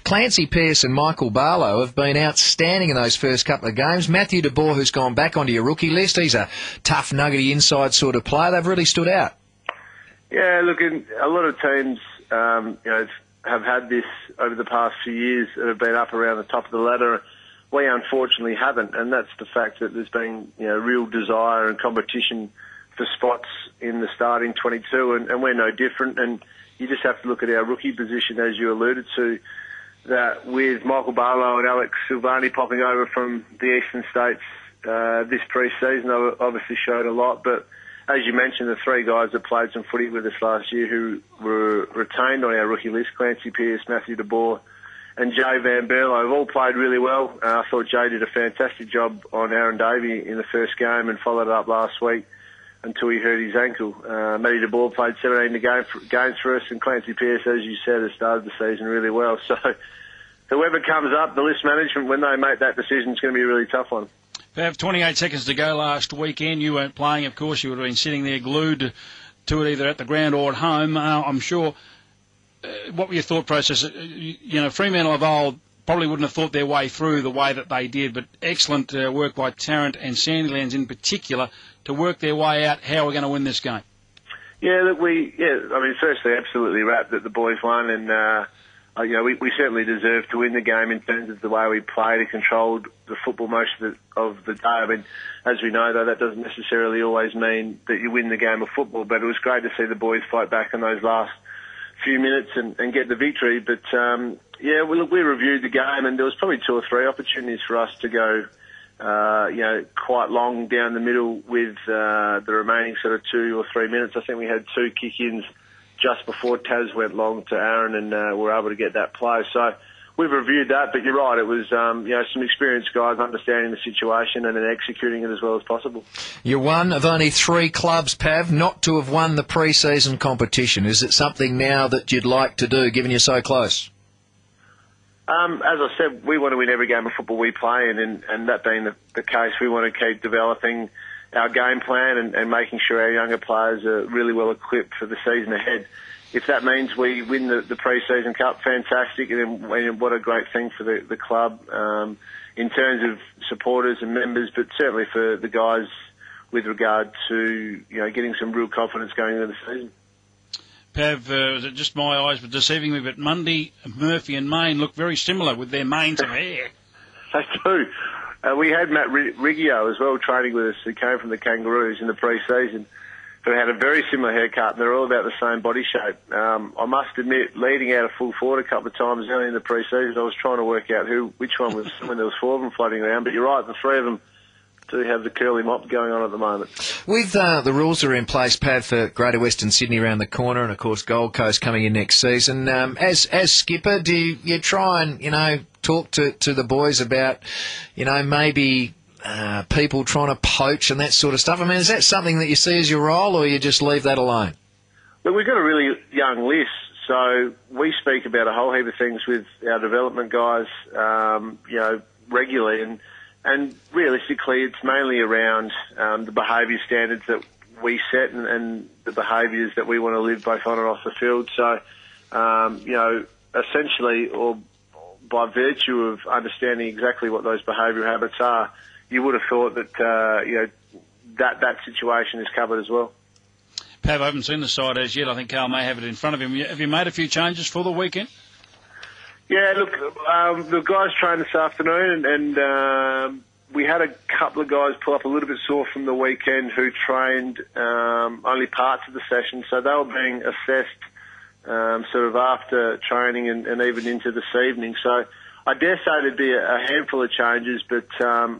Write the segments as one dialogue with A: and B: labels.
A: Clancy Pearce and Michael Barlow have been outstanding in those first couple of games. Matthew De Boer, who's gone back onto your rookie list, he's a tough, nuggety inside sort of player. They've really stood out.
B: Yeah, look, a lot of teams, have had this over the past few years that have been up around the top of the ladder. We unfortunately haven't, and that's the fact that there's been, real desire and competition for spots in the starting 22, and we're no different. And you just have to look at our rookie position, as you alluded to, that with Michael Barlow and Alex Silvani popping over from the Eastern States this pre-season, obviously showed a lot. But as you mentioned, the three guys that played some footy with us last year who were retained on our rookie list, Clancy Pearce, Matthew De Boer, and Jay Van Berlo, have all played really well. I thought Jay did a fantastic job on Aaron Davey in the first game and followed it up last week until he hurt his ankle. Matty De Boer played 17 games for us, and Clancy Pearce, as you said, has started the season really well. So whoever comes up, the list management, when they make that decision, it's going to be a really tough one.
C: Pav, 28 seconds to go last weekend. You weren't playing, of course. You would have been sitting there glued to it either at the ground or at home. I'm sure. What were your thought process? Fremantle of old probably wouldn't have thought their way through the way that they did, but excellent work by Tarrant and Sandilands in particular to work their way out how we're going to win this game.
B: Yeah, look, firstly, absolutely wrapped that the boys won, and we certainly deserved to win the game in terms of the way we played and controlled the football most of the day. I mean, as we know, though, that doesn't necessarily always mean that you win the game of football, but it was great to see the boys fight back in those last few minutes and get the victory. But, we reviewed the game, and there was probably 2 or 3 opportunities for us to go, quite long down the middle with the remaining sort of 2 or 3 minutes. I think we had 2 kick-ins just before Taz went long to Aaron, and were able to get that play. So we've reviewed that, but you're right, it was some experienced guys understanding the situation and then executing it as well as possible.
A: You're one of only 3 clubs, Pav, not to have won the pre-season competition. Is it something now that you'd like to do, given you're so close?
B: As I said, we want to win every game of football we play, and that being the case, we want to keep developing our game plan and making sure our younger players are really well equipped for the season ahead. If that means we win the pre-season cup, fantastic, and what a great thing for the club in terms of supporters and members, but certainly for the guys with regard to getting some real confidence going into the season.
C: Pav, is it just my eyes were deceiving me, but Mundy, Murphy and Mayne look very similar with their manes of hair.
B: They do. We had Matt Riggio as well training with us, who came from the Kangaroos in the pre-season, who had a very similar haircut, and they're all about the same body shape. I must admit, leading out of full forward a couple of times early in the pre-season, I was trying to work out which one was when there was 4 of them floating around. But you're right, the 3 of them do have the curly mop going on at the moment.
A: With the rules that are in place, Pat, for Greater Western Sydney around the corner, and of course Gold Coast coming in next season, as skipper, do you try and talk to the boys about maybe people trying to poach and that sort of stuff? I mean, is that something that you see as your role, or you just leave that alone?
B: Look, we've got a really young list, so we speak about a whole heap of things with our development guys, regularly, and realistically, it's mainly around the behaviour standards that we set and the behaviours that we want to live both on and off the field. So, essentially, or by virtue of understanding exactly what those behavioural habits are, you would have thought that that situation is covered as well.
C: Pav, I haven't seen the side as yet. I think Carl may have it in front of him. Have you made a few changes for the weekend?
B: Yeah, look, the guys trained this afternoon, and we had a couple of guys pull up a little bit sore from the weekend who trained only parts of the session, so they were being assessed sort of after training and even into this evening. So I dare say there'd be a handful of changes, but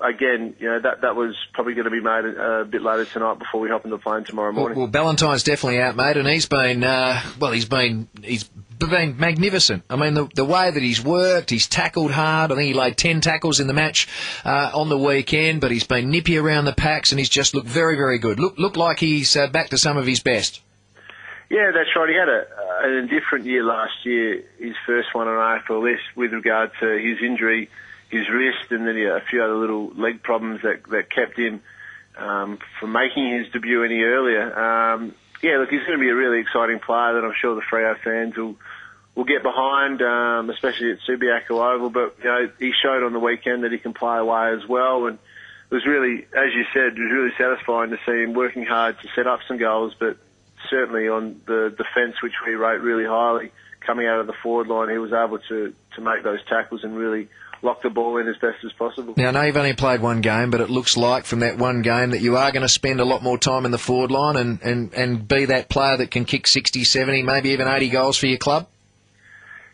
B: again, that was probably going to be made a bit later tonight before we hop into the plane tomorrow morning.
A: Well, Ballantyne's definitely out, mate, and he's been magnificent. I mean, the way that he's worked, he's tackled hard. I think he laid 10 tackles in the match on the weekend, but he's been nippy around the packs, and he's just looked very, very good. Looked like he's back to some of his best.
B: Yeah, that's right. He had an indifferent year last year, his first one on AFL list with regard to his injury, his wrist, and then a few other little leg problems that kept him from making his debut any earlier. Look, he's going to be a really exciting player that I'm sure the Freo fans will get behind, especially at Subiaco Oval. But he showed on the weekend that he can play away as well, and it was really, as you said, it was really satisfying to see him working hard to set up some goals, but certainly on the defence, which we rate really highly, coming out of the forward line, he was able to make those tackles and really lock the ball in as best as possible.
A: Now, I know you've only played one game, but it looks like from that one game that you are going to spend a lot more time in the forward line and be that player that can kick 60, 70, maybe even 80 goals for your club?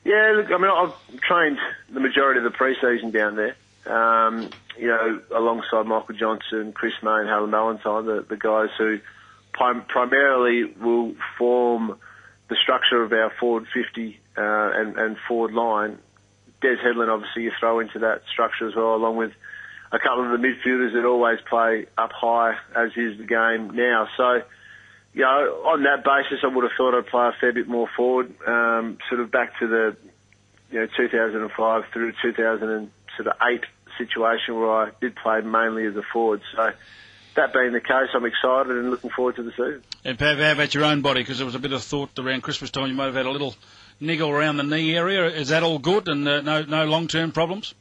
B: Yeah, look, I mean, I've trained the majority of the pre-season down there, alongside Michael Johnson, Chris May and Helen Ballantyne, the guys who primarily will form the structure of our forward 50 and forward line. Des Headland, obviously, you throw into that structure as well, along with a couple of the midfielders that always play up high, as is the game now. So, on that basis, I would have thought I'd play a fair bit more forward, sort of back to the 2005 through 2008 situation where I did play mainly as a forward. So, that being the case, I'm excited and looking forward to the season.
C: And Pav, how about your own body? Because there was a bit of thought around Christmas time you might have had a little niggle around the knee area. Is that all good and no long-term problems?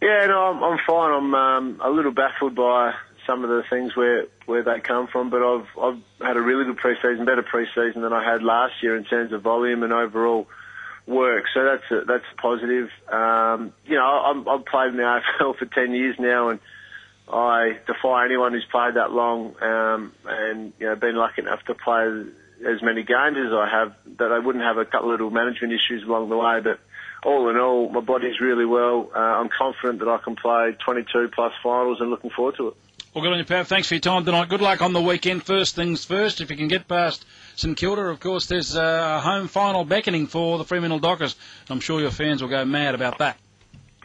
B: Yeah, no, I'm fine. I'm a little baffled by some of the things where they come from, but I've had a really good pre-season, better pre-season than I had last year in terms of volume and overall work. So that's a positive. I've played in the AFL for 10 years now, and I defy anyone who's played that long and been lucky enough to play as many games as I have, that I wouldn't have a couple of little management issues along the way. But all in all, my body's really well. I'm confident that I can play 22 plus finals and looking forward to it.
C: Well, good on you, Pav. Thanks for your time tonight. Good luck on the weekend. First things first, if you can get past St Kilda, of course, there's a home final beckoning for the Fremantle Dockers. I'm sure your fans will go mad about that.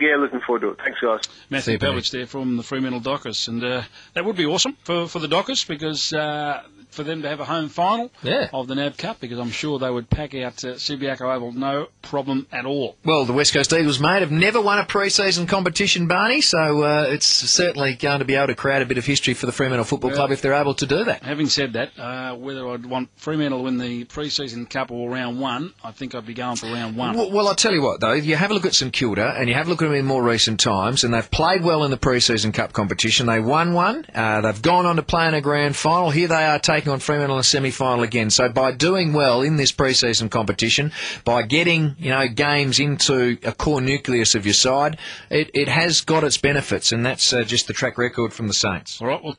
B: Yeah, looking forward to it. Thanks, guys.
C: Matthew Pavlich there from the Fremantle Dockers. And that would be awesome for the Dockers, because for them to have a home final of the NAB Cup, because I'm sure they would pack out Subiaco Oval no problem at all.
A: Well, the West Coast Eagles, mate, have never won a pre-season competition, Barney, so it's certainly going to be able to create a bit of history for the Fremantle Football Club if they're able to do that.
C: Having said that, whether I'd want Fremantle to win the pre-season cup or round one, I think I'd be going for round one.
A: Well, I'll tell you what, though, you have a look at St Kilda and you have a look at them in more recent times, and they've played well in the pre-season cup competition. They won one. They've gone on to play in a grand final. Here they are taking on Fremantle in a semi-final again. So by doing well in this pre-season competition, by getting games into a core nucleus of your side, it has got its benefits, and that's just the track record from the Saints.
C: All right, well,